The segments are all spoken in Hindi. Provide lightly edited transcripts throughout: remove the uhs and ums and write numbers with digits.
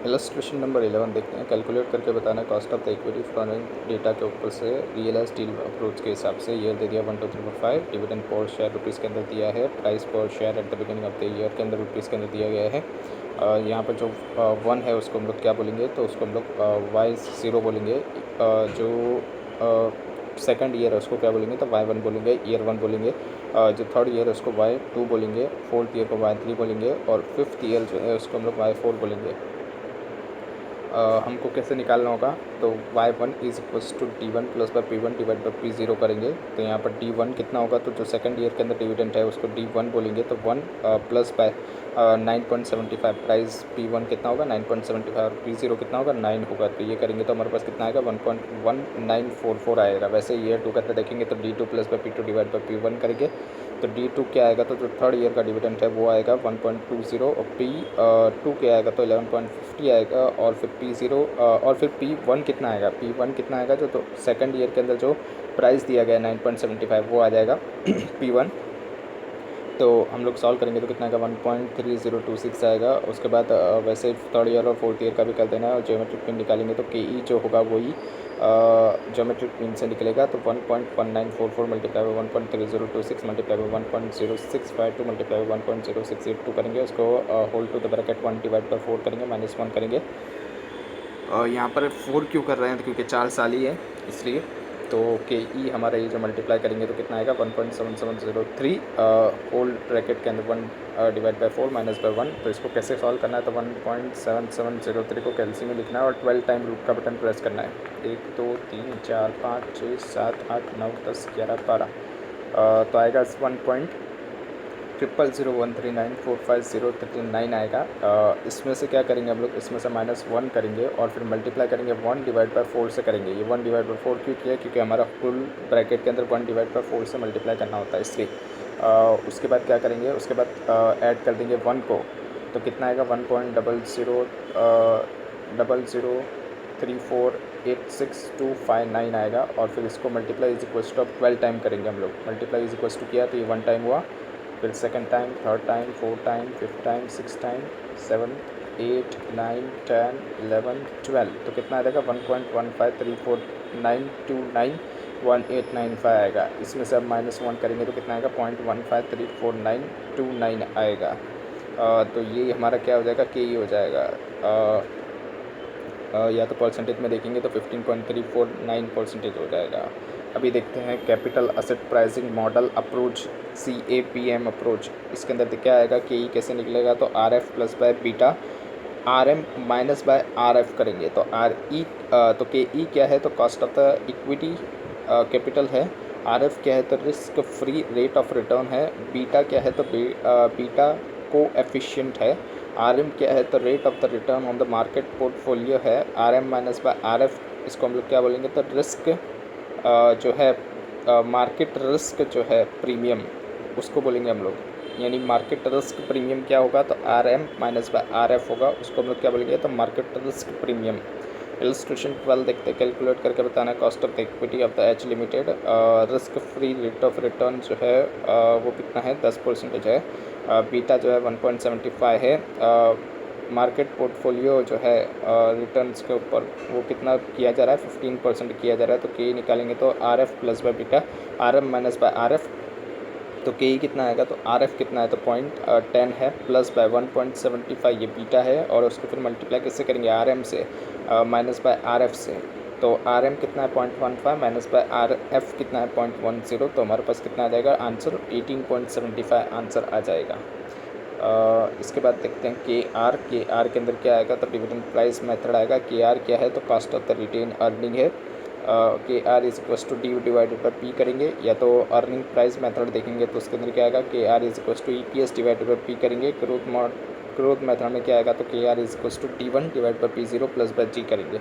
इलस्ट्रेशन नंबर 11 देखते हैं। कैलकुलेट करके बताना है cost of the equity following data के ऊपर से रियलाइज डील अप्रोच के हिसाब से। ईयर दे दिया 1 2 3 4 5। डिविडेंड पर शेयर रुपीज़ के अंदर दिया है। प्राइस पर share at the beginning of the year के अंदर रुपीज़ के अंदर दिया गया है। यहाँ पर जो 1 है उसको हम लोग क्या बोलेंगे, तो उसको हम लोग Y0 बोलेंगे। जो सेकंड ईयर है उसको क्या बोलेंगे, तो Y1 बोलेंगे, ईयर 1 बोलेंगे। जो थर्ड ईयर है उसको Y2 बोलेंगे, फोर्थ ईयर को Y3 बोलेंगे, और फिफ्थ ईयर जो है उसको हम लोग Y4 बोलेंगे। हमको कैसे निकालना होगा, तो y1 is equals to d1 plus by p1 divide by p0 करेंगे। तो यहाँ पर d1 कितना होगा, तो जो सेकंड ईयर के अंदर डिविडेंड है उसको d1 बोलेंगे, तो 1 प्लस बाय 9.75। प्राइस p1 कितना होगा 9.75, और p0 कितना होगा 9 होगा। तो ये करेंगे तो हमारे पास कितना आएगा 1.1944 आएगा। वैसे ईयर 2 के अंदर देखेंगे तो d2 plus by p2 divide by p1 करेंगे, तो D2 क्या आएगा, तो जो थर्ड ईयर का डिविडेंड है वो आएगा 1.20, और P2 क्या आएगा, तो 11.50 आएगा, और फिर P0 और फिर P1 कितना आएगा, P1 कितना आएगा, जो तो सेकंड ईयर के अंदर जो प्राइस दिया गया है 9.75 वो आ जाएगा P1। तो हम लोग सॉल्व करेंगे तो कितना आएगा 1.3026 आएगा। उसके बाद वैसे थर्ड ईयर और फोर्थ ईयर का भी कर देना है, और ज्योमेट्रिक मीन निकालेंगे तो KE जो होगा वही ज्योमेट्रिक मीन से निकलेगा। तो 1.1944 multiply by 1.3026 multiply by 1.0652 multiply by 1.0682 करेंगे। उसको whole to the bracket 1 divide by 4 करेंगे, -1 करेंगे। यहाँ पर 4 क्यों कर रहे हैं, तो क्योंकि 4 साल ही है इसलिए। तो KE हमारा ये जो मल्टीप्लाई करेंगे तो कितना आएगा 1.7703 होल ब्रैकेट के अंदर 1 डिवाइड बाई 4 माइनस बाई 1। तो इसको कैसे सॉल्व करना है, तो 1.7703 को कैलसी में लिखना है और 12 टाइम रूट का बटन प्रेस करना है। 1 2 3 4 5 6 7 8 9 10 11 12। तो आएगा 1.0001394503 आएगा। इसमें से क्या करेंगे हम लोग, इसमें से -1 करेंगे और फिर मल्टीप्लाई करेंगे 1 डिवाइड बाई 4 से करेंगे। ये 1 डिवाइड बाई 4 क्यों किया, क्योंकि हमारा फुल ब्रैकेट के अंदर 1 डिवाइड बाई 4 से मल्टीप्लाई करना होता है इसलिए। उसके बाद क्या करेंगे, उसके बाद ऐड कर देंगे 1 को, तो कितना आएगा 1.00348625 आएगा। और फिर इसको multiply is equals to 12 time करेंगे हम लोग। मल्टीप्लाई इज इक्वल्स टू किया तो ये 1 टाइम हुआ, फिर second time, third time, fourth time, fifth time, six time, 7 8 9 10 11 12। तो कितना आ जाएगा 1.15349291895 आएगा। इसमें से अब -1 करेंगे तो कितना आएगा 0.1534929 आएगा। तो ये हमारा क्या हो जाएगा, KE हो जाएगा। या तो परसेंटेज में देखेंगे तो 15.349% हो जाएगा। अभी देखते हैं capital asset pricing model approach, CAPM approach. इसके अंदर क्या आएगा, KE कैसे निकलेगा, तो RF plus by beta RM minus by RF करेंगे। तो तो KE क्या है, तो cost of the equity capital है। RF क्या है, तो risk free rate of return है। बीटा क्या है, तो बीटा को एफिशिएंट है। RM क्या है, तो rate of the return on the market portfolio है। RM माइनस बाय RF, इसको हम लोग क्या बोलेंगे, तो रिस्क जो है मार्केट रिस्क जो है प्रीमियम, उसको बोलेंगे हम लोग। यानी मार्केट रिस्क प्रीमियम क्या होगा, तो RM माइनस बाय RF होगा, उसको हम लोग क्या बोलेंगे, तो मार्केट रिस्क प्रीमियम। इलस्ट्रेशन 12 देखते हैं। कैलकुलेट करके बताना है cost of the equity of the H limited. Risk free rate of return जो है वो कितना है, 10% है। बीटा जो है 1.75 है। मार्केट पोर्टफोलियो जो है रिटर्न्स के ऊपर वो कितना किया जा रहा है, 15% किया जा रहा है। तो KE निकालेंगे तो RF plus by beta, RM minus by RF। तो KE कितना आएगा, तो RF कितना है, तो 0.10 है, प्लस बाय 1.75 ये बीटा है, और उसको फिर मल्टीप्लाई किससे करेंगे, RM से, माइनस बाय RF से। तो RM कितना है 0.15 माइनस बाय RF कितना है 0.10। तो हमारे पास कितना आ जाएगा आंसर, 18.75 आंसर आ जाएगा। इसके बाद देखते हैं KR के अंदर क्या आएगा, तो डिविडेंड प्राइस मेथड आएगा। KR क्या है, तो cost of the retain earning है। KR is equals to D divided by P करेंगे, या तो अर्निंग प्राइस मेथड देखेंगे तो उसके अंदर क्या आएगा, KR is equals to EPS divided by P करेंगे। ग्रोथ मेथड में क्या आएगा, तो KR is equals to D1 divide by P0 plus by G करेंगे।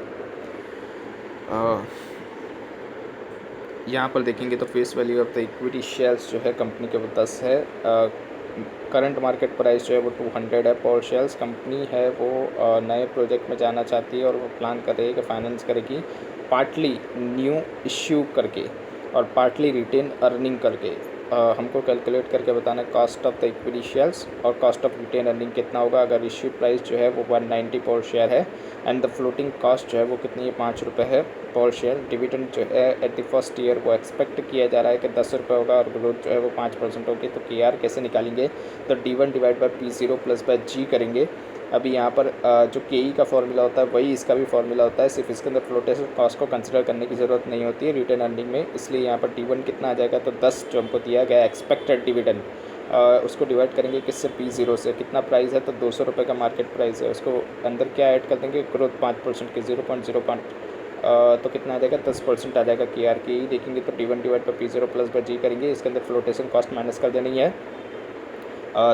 यहाँ पर देखेंगे तो face value of the equity shares जो है कंपनी के वो 10 है। करंट मार्केट प्राइस जो है वो 200 है पर शेयर्स। कंपनी है वो नए प्रोजेक्ट में जाना चाहती है और वो प्लान कर रही है कि फाइनेंस करेगी पार्टली न्यू इश्यू करके और पार्टली रिटेन अर्निंग करके। हमको कैलकुलेट करके बताना है cost of the equity shares और कॉस्ट ऑफ रिटेन अर्निंग कितना होगा अगर इश्यू प्राइस जो है वो 190 पर शेयर है एंड द फ्लोटिंग कॉस्ट जो है वो कितनी है 5 रुपये है पर शेयर। डिविडेंड जो है एट द फर्स्ट ईयर वो एक्सपेक्ट किया जा रहा है कि 10 रुपये होगा और ग्रोथ जो है वो 5% होगी। तो KR कैसे निकालेंगे, तो D1 divide by P0 plus by G करेंगे। अभी यहाँ पर जो KE का फॉर्मूला होता है वही इसका भी फॉर्मूला होता है, सिर्फ इसके अंदर फ्लोटेशन कॉस्ट को कंसिडर करने की ज़रूरत नहीं होती है रिटर्न अर्निंग में, इसलिए यहाँ पर D1 कितना आ जाएगा, तो 10 जो हमको दिया गया एक्सपेक्टेड डिविडेंड उसको डिवाइड करेंगे किससे, P0 से। कितना प्राइस है, तो 200 रुपये का मार्केट प्राइस है, उसको अंदर क्या ऐड कर देंगे, ग्रोथ 5% की 0.05 तो कितना आ जाएगा 10% आ जाएगा KR की। देखेंगे तो D1 divide by P0 plus by G करेंगे, इसके अंदर फ्लोटेशन कॉस्ट माइनस कर देनी है।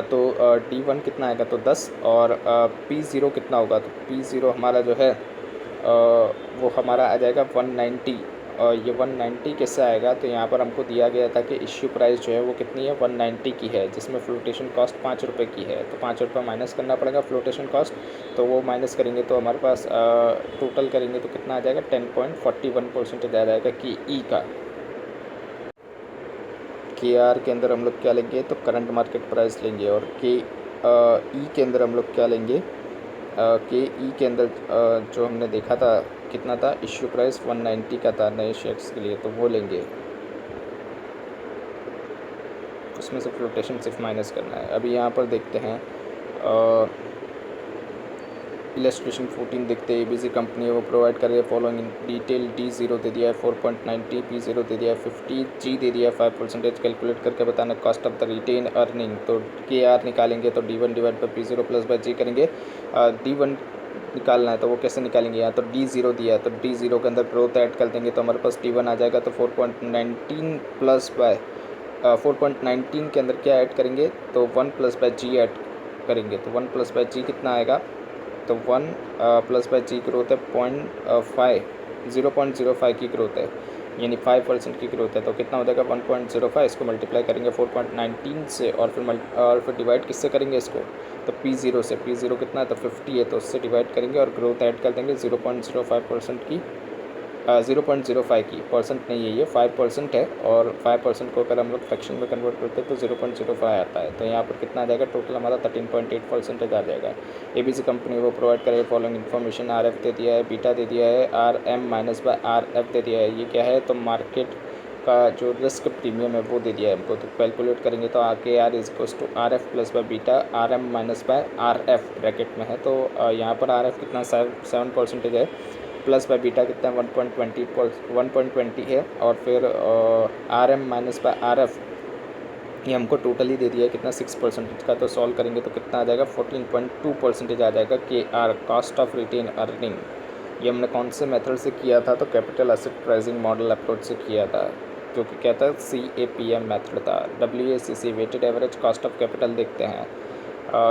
तो D1 कितना आएगा, तो 10 और P0 कितना होगा, तो P0 हमारा जो है वो हमारा आ जाएगा 190। और ये 190 कैसे आएगा, तो यहाँ पर हमको दिया गया था कि इश्यू प्राइस जो है वो कितनी है 190 की है, जिसमें फ्लोटेशन कॉस्ट 5 रुपये की है, तो 5 रुपये माइनस करना पड़ेगा फ्लोटेशन कॉस्ट। तो वो माइनस करेंगे तो हमारे पास टोटल करेंगे तो कितना आ जाएगा 10.41% आ जाएगा कि ई का। KR के अंदर हम लोग क्या लेंगे, तो करंट मार्केट प्राइस लेंगे और ई के अंदर हम लोग क्या लेंगे, KE के अंदर जो हमने देखा था कितना था, इश्यू प्राइस 190 का था नए शेयर्स के लिए, तो वो लेंगे, उसमें से फ्लोटेशन सिर्फ माइनस करना है। अभी यहाँ पर देखते हैं इलस्ट्रेशन 14 देखते हैं, ABC कंपनी है वो प्रोवाइड कर रही है फॉलोइंग इन डिटेल। D0 दे दिया है 4.90, P0 दे दिया है 50, G दे दिया है 5%। कैलकुलेट करके बताना cost of the retain earning, तो KR निकालेंगे तो D1 divide by P0 plus by G करेंगे। D1 निकालना है तो वो कैसे निकालेंगे, यहाँ तो D0 दिया है तो D0 के अंदर ग्रोथ ऐड कर देंगे तो हमारे पास D1 आ जाएगा, तो 4.19 प्लस बाय 4.19 के अंदर क्या ऐड करेंगे, तो 1 प्लस बाय G ऐड करेंगे, तो 1 प्लस बाय G कितना आएगा, तो 1 प्लस बाय G ग्रोथ है 0.05 की ग्रोथ है, यानी 5% की ग्रोथ है, तो कितना हो जाएगा 1.05। इसको मल्टीप्लाई करेंगे 4.19 से और फिर डिवाइड किससे करेंगे इसको, तो P0 से। P0 कितना है, तो 50 है, तो उससे डिवाइड करेंगे और ग्रोथ ऐड कर देंगे 0.05% की 0.05 की, परसेंट नहीं है ये 5% है, और 5% को अगर हम लोग फ्रैक्शन में कन्वर्ट करते हैं तो 0.05 आता है। तो यहाँ पर कितना आ जाएगा, टोटल हमारा 13.8% आ जाएगा। ABC कंपनी वो प्रोवाइड करे फॉलोइंग इन्फॉर्मेशन, RF दे दिया है, बीटा दे दिया है, RM माइनस बाय RF दे दिया है। ये क्या है, तो मार्केट का जो रिस्क प्रीमियम है वो दे दिया है हमको, तो कैलकुलेट करेंगे तो KR is equals to RF plus by beta RM minus by RF bracket में है, तो यहाँ पर RF कितना 7% है, प्लस बाय बीटा कितना 1.20 है, और फिर RM माइनस बाय RF ये हमको टोटली दे दिया है कितना 6% का, तो सॉल्व करेंगे तो कितना आ जाएगा 14.2% आ जाएगा KR cost of retain earning. ये हमने कौन से मेथड से किया था, तो capital asset pricing model approach से किया था, जो कि क्या था CAPM मेथड था। WACC weighted average cost of capital देखते हैं।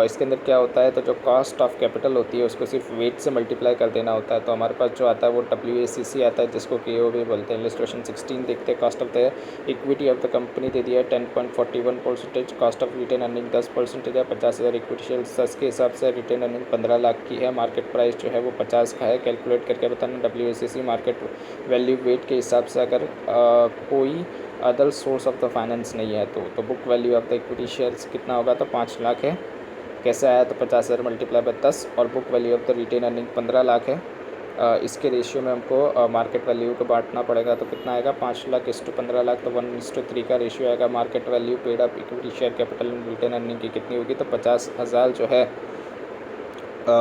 इसके अंदर क्या होता है, तो जो कॉस्ट ऑफ कैपिटल होती है उसको सिर्फ वेट से मल्टीप्लाई कर देना होता है, तो हमारे पास जो आता है वो WACC आता है, जिसको KOB बोलते हैं। इलस्ट्रेशन 16 देखते हैं, cost of the equity of the company दे दिया है 10.41%, कॉस्ट ऑफ रिटेन अर्निंग 10% है, 50,000 इक्विटी शेयर्स के हिसाब से रिटेन अर्निंग 15 लाख की है, मार्केट प्राइस जो है वो 50 का है। कैलकुलेट करके बताना WACC मार्केट वैल्यू वेट के हिसाब से, अगर कोई other source of the finance नहीं है तो book value of the equity shares कितना होगा, तो 5 लाख है। कैसे आया, तो 50,000 मल्टीप्लाई बाय 10 और book value of the retain earning 15 lakh है। इसके रेशियो में हमको मार्केट वैल्यू को बांटना पड़ेगा, तो कितना आएगा 5 लाख इस टू 15 लाख, तो 1:3 का रेशियो आएगा। Market value paid up equity share capital retain earning की कितनी होगी, तो 50,000 जो है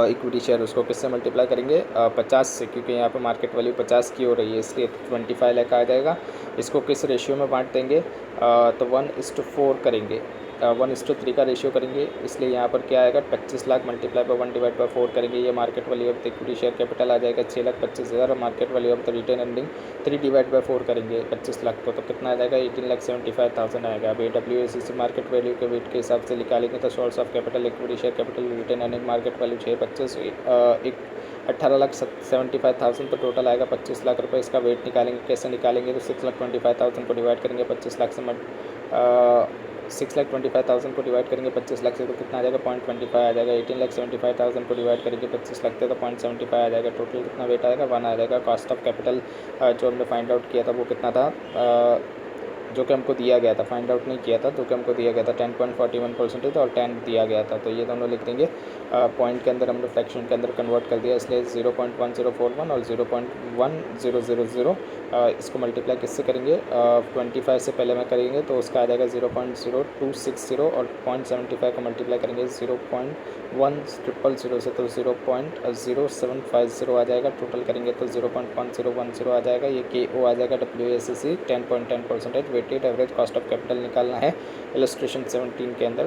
इक्विटी शेयर उसको किससे मल्टीप्लाई करेंगे 50 से, क्योंकि यहाँ पे मार्केट वैल्यू 50 की हो रही है, इसलिए 25 लाख आ जाएगा। इसको किस रेशियो में बांट देंगे, तो 1:4 करेंगे, 1:3 का रेशियो करेंगे, इसलिए यहाँ पर क्या आएगा 25 lakh multiply by 1 divide by 4 करेंगे, ये market value of the equity share capital आ जाएगा 6,25,000, और market value of the retain earning 3 divide by 4 करेंगे 25 लाख को, तो कितना आ जाएगा 18,75,000 आएगा। अभी WACC मार्केट वैल्यू के वेट के हिसाब से निकालेंगे तो source of capital equity share capital retain earning market value 625 एक 18,75,000, तो टोटल आएगा 25 लाख रुपए। इसका वेट निकालेंगे, कैसे निकालेंगे, तो 6,25,000 को डिवाइड करेंगे 25 लाख से 6,25,000 को डिवाइड करेंगे 25 लाख से, तो कितना आ जाएगा 0.25 आ जाएगा। 18,75,000 को डिवाइड करेंगे 25 लाख से, तो 0.75 आ जाएगा। टोटल कितना वेट आएगा 1 आ जाएगा। कॉस्ट ऑफ कैपिटल जो हमने फाइंड आउट किया था वो कितना था, जो कि हमको दिया गया था, फाइंड आउट नहीं किया था, जो कि हमको दिया गया था 10.41% और 10 दिया गया था। तो ये दोनों लिख देंगे, पॉइंट के अंदर हमने फ्रैक्शन के अंदर कन्वर्ट कर दिया, इसलिए 0.1041 और 0.1000 इसको मल्टीप्लाई किससे करेंगे, 25 से पहले में करेंगे तो उसका आ जाएगा 0.0260 और 0.75 को मल्टीप्लाई करेंगे 0.1000 से तो 0.0750 आ जाएगा। टोटल करेंगे तो 0.1010 आ जाएगा। ये KO आ जाएगा। WACC 10.10%। Weighted average cost of capital निकालना है इलस्ट्रेशन 17 के अंदर।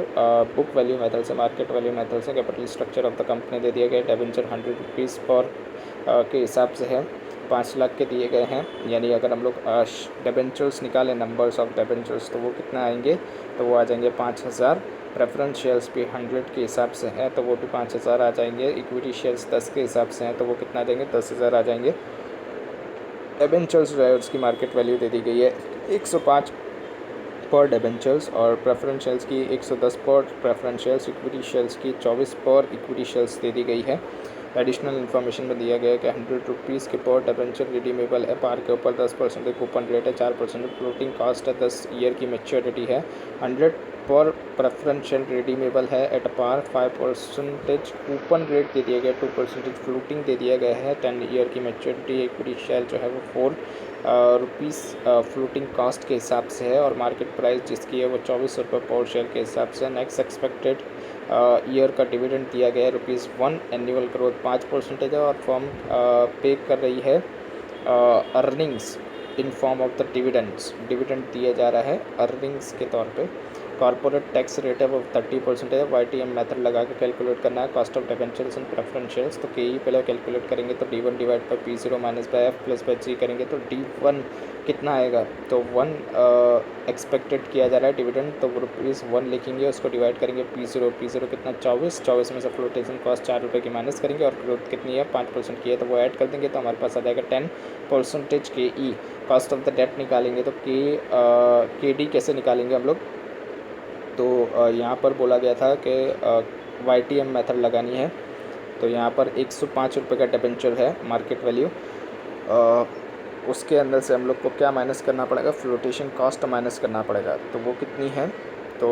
बुक वैल्यू मेथड से, मार्केट वैल्यू मेथड से capital structure of the company दे दिया गया। डिबेंचर 100 रुपीज़ पर के हिसाब से है, 5 लाख के दिए गए हैं। यानी अगर हम लोग डिबेंचर्स निकालें, नंबर्स ऑफ डिबेंचर्स, तो वो कितना आएंगे, तो वो आ जाएंगे 5000। प्रेफरेंस शेयर्स भी 100 के हिसाब से हैं तो वो भी 5000 आ जाएंगे। इक्विटी शेयर्स 10 के हिसाब से हैं तो वो कितना आ जाएंगे, 10,000 आ जाएंगे। डिबेंचर्स जो है उसकी मार्केट वैल्यू दे दी गई है 105 पर डिबेंचर्स और प्रेफरेंस शेयर्स की 110 पर प्रेफरेंस शेयर्स, इक्विटी शेयर्स की 24 पर इक्विटी शेयर्स दे दी गई है। एडिशनल इन्फॉर्मेशन में दिया गया है कि 100 रुपीज़ के पर डिबेंचर रिडीमेबल है। पार के ऊपर 10% कूपन रेट है, 4% फ्लोटिंग कास्ट है, 10 ईयर की मैच्योरिटी है। 100 पर प्रेफरेंशियल रिडीमेबल है एट पार, 5% कूपन रेट दे दिया गया, 2% फ्लोटिंग दे दिया गया है, 10 ईयर की मैच्योरिटी। इक्विटी शेयर जो है वो 4 रुपीज़ फ्लोटिंग कास्ट के हिसाब से है और मार्केट प्राइस जिसकी है वो 24 रुपये पर शेयर के हिसाब से। नेक्स्ट एक्सपेक्टेड ईयर का डिविडेंड दिया गया है ₹1। एनुअल ग्रोथ 5% है और फर्म पे कर रही है earnings in form of the dividends. Dividend दिया जा रहा है अर्निंग्स के तौर पे। कॉर्पोरेट टैक्स रेट है वो 30% है। YTM मेथड लगा के कैलकुलेट करना है cost of debentures and preference shares. तो KE पहले कैलकुलेट करेंगे तो D1 divide by P0 minus by F plus by G करेंगे तो D1 कितना आएगा, तो 1 एक्सपेक्टेड किया जा रहा है डिविडेंड, तो ₹1 लिखेंगे, उसको डिवाइड करेंगे P0 कितना 24 में से फ्लोटेशन कॉस्ट 4 रुपये की माइनस करेंगे और ग्रोथ कितनी है 5% की है तो वो ऐड कर देंगे तो हमारे पास आ जाएगा 10% KE। Cost of the debt निकालेंगे तो KD कैसे निकालेंगे हम लोग, तो यहाँ पर बोला गया था कि YTM मेथड लगानी है। तो यहाँ पर 105 रुपये का डिबेंचर है मार्केट वैल्यू, उसके अंदर से हम लोग को क्या माइनस करना पड़ेगा, फ्लोटेशन कॉस्ट माइनस करना पड़ेगा। तो वो कितनी है, तो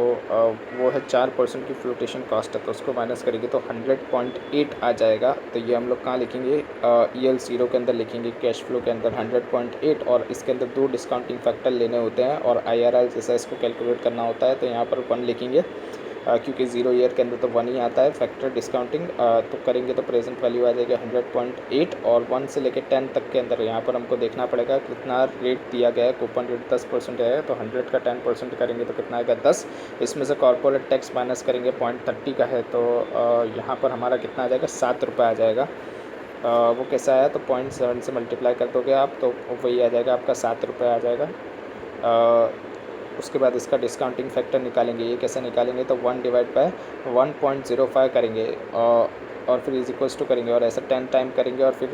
वो है 4% की फ्लोटेशन कॉस्ट है तो उसको माइनस करेंगे तो 100.8 आ जाएगा। तो ये हम लोग कहाँ लिखेंगे, EL0 के अंदर लिखेंगे, कैश फ्लो के अंदर 100.8 और इसके अंदर 2 डिस्काउंटिंग फैक्टर लेने होते हैं और IRR जैसा इसको कैलकुलेट करना होता है। तो यहाँ पर 1 लिखेंगे क्योंकि 0 ईयर के अंदर तो 1 ही आता है फैक्टर डिस्काउंटिंग। तो करेंगे तो प्रेजेंट वैल्यू आ जाएगी 100.8 और 1 से लेकर 10 तक के अंदर यहाँ पर हमको देखना पड़ेगा कितना रेट दिया गया है। कूपन रेट 10% है तो 100 का 10% करेंगे तो कितना आएगा 10। इसमें से कॉर्पोरेट टैक्स माइनस करेंगे 0.30 का है तो यहाँ पर हमारा कितना आ जाएगा 7 रुपये आ जाएगा। वो कैसा आया तो 0.7 से मल्टीप्लाई कर दोगे आप तो वही आ जाएगा आपका 7 रुपये आ जाएगा। उसके बाद इसका डिस्काउंटिंग फैक्टर निकालेंगे। ये कैसे निकालेंगे तो 1 डिवाइड बाय 1.05 करेंगे और फिर इज इक्वल्स टू करेंगे और ऐसा 10 टाइम करेंगे और फिर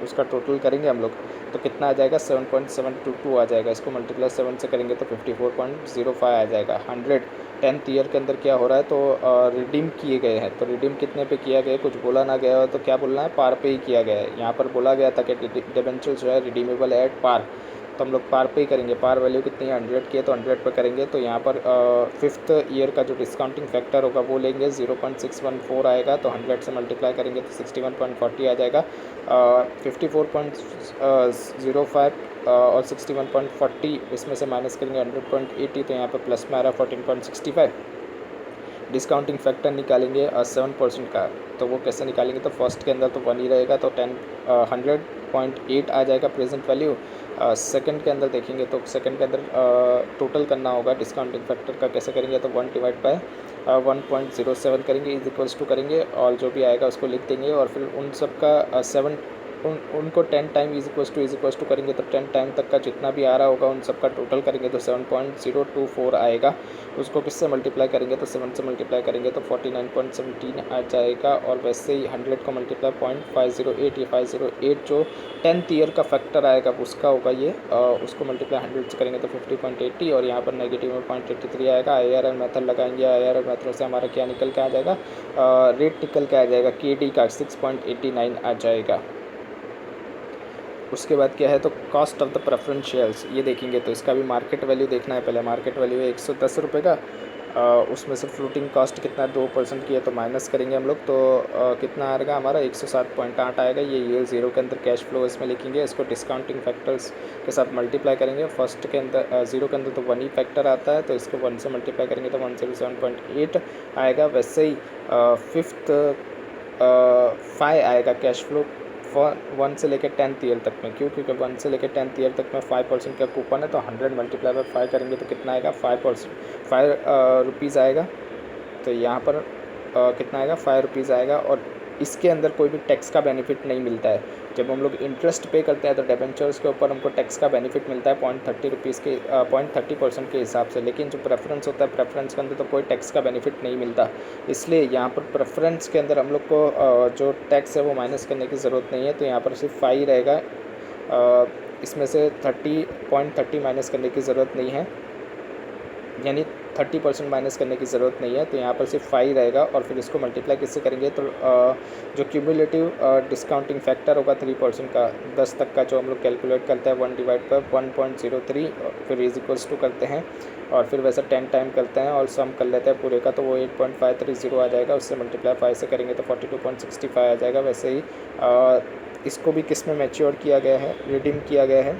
उसका टोटल करेंगे हम लोग तो कितना आ जाएगा 7.722 आ जाएगा। इसको मल्टीप्लाई 7 से करेंगे तो 54.05 आ जाएगा। 100 10th ईयर के अंदर क्या हो रहा है तो रिडीम किए गए हैं तो रिडीम कितने पे किया गया, कुछ बोला ना गया हो तो क्या बोलना है, पार पे ही किया गया है। यहाँ पर बोला गया था कि डिबेंचर जो है रिडीमेबल है एट पार, तो हम लोग पार पे ही करेंगे। पार वैल्यू कितनी है 100 की है तो 100 पे करेंगे तो यहाँ पर 5th ईयर का जो डिस्काउंटिंग फैक्टर होगा वो लेंगे 0.614 आएगा तो 100 से मल्टीप्लाई करेंगे तो 61.40 आ जाएगा। 54.05 और 61.40 इसमें से माइनस करेंगे 100.80 तो यहाँ पर प्लस में आ रहा है 14.65। डिस्काउंटिंग फैक्टर निकालेंगे 7% का तो वो कैसे निकालेंगे तो फर्स्ट के अंदर तो 1 ही रहेगा तो 100.8 आ जाएगा प्रेजेंट वैल्यू। सेकंड के अंदर देखेंगे तो सेकंड के अंदर टोटल करना होगा डिस्काउंटिंग फैक्टर का, कैसे करेंगे तो 1 डिवाइड बाय 1.07 करेंगे इज इक्वल्स टू करेंगे और जो भी आएगा उसको लिख देंगे और फिर उन सब का उनको 10 टाइम इज इक्वल्स टू करेंगे तो 10 टाइम तक का जितना भी आ रहा होगा उन सब का टोटल करेंगे तो 7.024 आएगा। उसको किससे मल्टीप्लाई करेंगे तो 7 से मल्टीप्लाई करेंगे तो 49.17 आ जाएगा और वैसे ही 100 को मल्टीप्लाई 0.508 ये 508 जो 10th ईयर का फैक्टर आएगा उसका होगा ये, उसको मल्टीप्लाई 100 से करेंगे तो 50.80 और यहाँ पर नेगेटिव में 0.83 आएगा। IRR मेथड लगाएंगे, IRR मेथड से हमारा क्या निकल के आ जाएगा, रेट निकल के आ जाएगा KD का 6.89 आ जाएगा। उसके बाद क्या है तो cost of the preference shares ये देखेंगे तो इसका भी मार्केट वैल्यू देखना है। पहले मार्केट वैल्यू है 110 रुपये का, उसमें से फ्लोटिंग कॉस्ट कितना 2% की है तो माइनस करेंगे हम लोग तो कितना आएगा हमारा 107.8 आएगा। ये ज़ीरो के अंदर कैश फ्लो इसमें लिखेंगे, इसको डिस्काउंटिंग फैक्टर्स के साथ मल्टीप्लाई करेंगे। फर्स्ट के अंदर ज़ीरो के अंदर तो 1 ही फैक्टर आता है तो इसको 1 से मल्टीप्लाई करेंगे तो 107.8 आएगा। वैसे ही फिफ्थ 5 आएगा कैश फ्लो 1 से लेकर 10th ईयर तक में। क्यों? क्योंकि 1 से लेकर 10th ईयर तक में 5% का कूपन है तो 100 मल्टीप्लाई बाय 5 करेंगे तो कितना आएगा 5 रुपीज़ आएगा। तो यहाँ पर कितना आएगा 5 रुपीज़ आएगा। और इसके अंदर कोई भी टैक्स का बेनिफिट नहीं मिलता है। जब हम लोग इंटरेस्ट पे करते हैं तो डिबेंचर्स के ऊपर हमको टैक्स का बेनिफिट मिलता है 0.30% के हिसाब से। लेकिन जो प्रेफरेंस होता है प्रेफरेंस के अंदर तो कोई टैक्स का बेनिफिट नहीं मिलता। इसलिए यहाँ पर प्रेफरेंस के अंदर हम लोग को जो टैक्स है वो माइनस करने की ज़रूरत नहीं है। तो यहाँ पर सिर्फ 5 रहेगा, इसमें से 30.30 माइनस करने की ज़रूरत नहीं है, यानी 30% माइनस करने की ज़रूरत नहीं है। तो यहाँ पर सिर्फ 5 रहेगा। और फिर इसको मल्टीप्लाई किससे करेंगे तो जो क्यूमुलेटिव डिस्काउंटिंग फैक्टर होगा 3% का 10 तक का जो हम लोग कैलकुलेट करते हैं 1 डिवाइड पर 1.03 फिर इज इक्वल्स टू करते हैं और फिर वैसे 10 टाइम करते हैं और सम कर लेते हैं पूरे का तो वो 8.530 आ जाएगा। उससे मल्टीप्लाई 5 से करेंगे तो 42.65 आ जाएगा। वैसे ही इसको भी किस में मैच्योर किया गया है, रिडीम किया गया है।